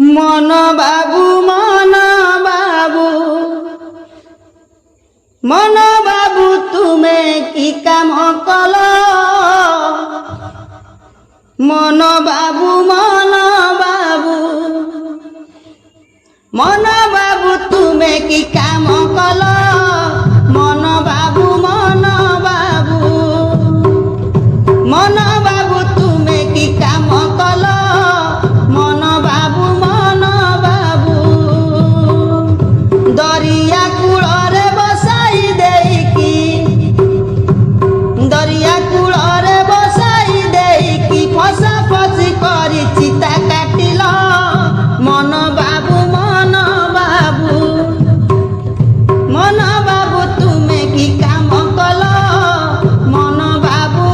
মন বাবু মন বাবু তুমি কি কাম কল মন বাবু তুমি কি কাম কল মন বাবু তুমি কি কাম কল মন বাবু দরিয়া কূଳରେ বসাই ଦେଇକି দরিয়া কূଳରେ বসাই ଦେଇକି ফসা ফসি କରି চিতা কাটিল মন বাবু তুমি কি কাম কল মন বাবু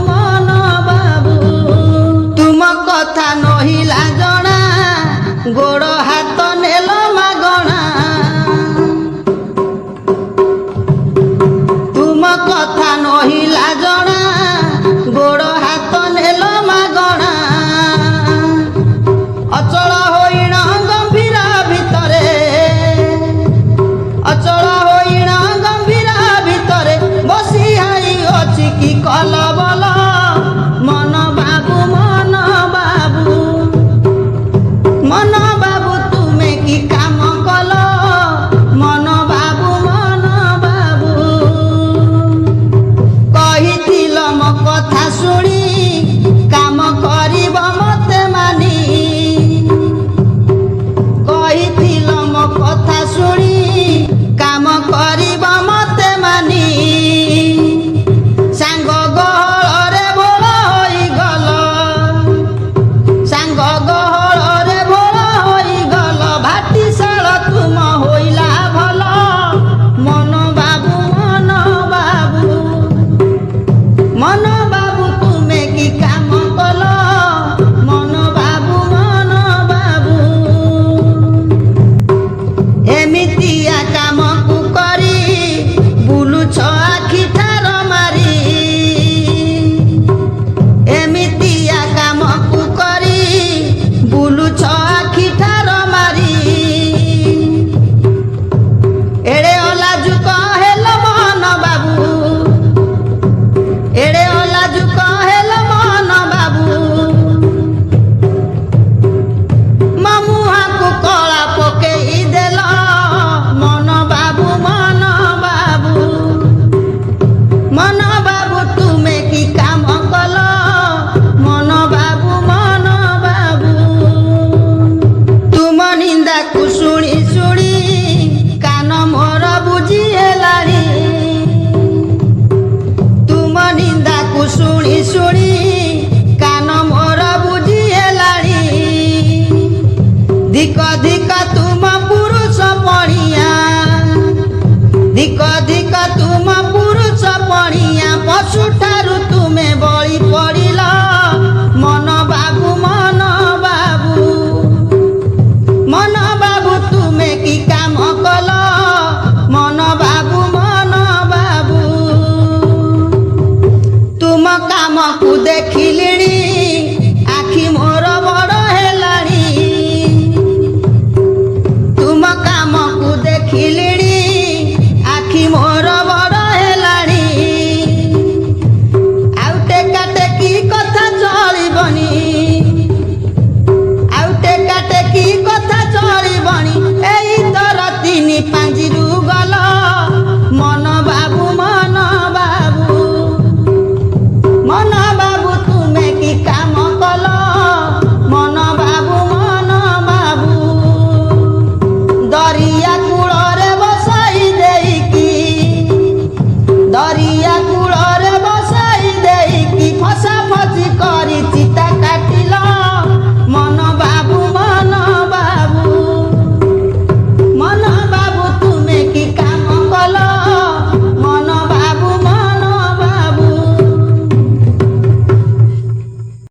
তুম কথা নহিলা জଣା গোড় হাত নেল মাগଣା তুম কথা নহিলা জଣା গোড় হাত নেল মাগଣା অচଳ হইণ গম্ভীর ভিতরে অচଳ হইণ গম্ভীর ভিতরে বসি হাই অছি কি কল বল মন বাবু তুমি কি কাম কল মন বাবু কহিছিল মো কথা শুনি কাম করিব মতে মানি কহিছিল মো কথা শুনি কাম করিব মতে মানি সাঙ্গ গହଳରେ ভোଳ ହୋଇଗଲ ସାଙ୍ଗ ଗହଳରେ ଭୋଳ ହୋଇଗଲ ଭାଟିଶାଳ ତୁମ ହୋଇଲା ଭଲ ମନ ବାବୁ ତୁମେ କି କାମ କଲ ମନ ବାବୁ ଏମିତିଆ କାମକୁ କରି ବୁଲୁଛ ଆଖି ଠାର ମାରି ଏମିତିଆ କାମକୁ କରି ବୁଲୁଛ ଆଖି ଠାର ମାରି ଏଡ଼େ ଅଲାଜୁକ ହେଲ ମନ ବାବୁ ଏଡ଼େ ଅଲାଜୁକ ହେଲ ମନ ବାବୁ ମୁହାଁକୁ କଳା ପକେଇ ଦେଲ ମନ ବାବୁ ତୁମେ କି କାମ କଲ ମନ ବାବୁ ତୁମ ନିନ୍ଦାକୁ ଶୁଣି ଶୁଣି କାନ ମୋର ବୁଝି ହେଲାଣି ତୁମ ନିନ୍ଦାକୁ ଶୁଣି ଶୁଣି କାନ ମୋର ବୁଝି ହେଲାଣି ଧିକ ଧିକ ତୁମ ପୁରୁଷ ପଣିଆ ଧିକ ଧିକ ତୁମ ପୁରୁଷ ପଣିଆ ପଶୁଠାରୁ ତୁମେ ବଳି ପଡ଼ିଲ ମନ ବାବୁ ତୁମେ କି କାମ କଲ ମନ ବାବୁ ତୁମ କାମକୁ ଦେଖିଲିଣି ଆଖି ମୋର ବଡ଼ ହେଲାଣି ତୁମ କାମକୁ ଦେଖିଲିଣି ଆଖି ମୋର ବଡ଼ ହେଲାଣି ଆଉ ଟେକା ଟେକି କଥା ଚଳିବନି ଆଉ ଟେକା ଟେକି କଥା ଚଳିବନି ଏଇ ତର ତିନି ପାଞ୍ଜିରୁ ଗଲ ମନ ବାବୁ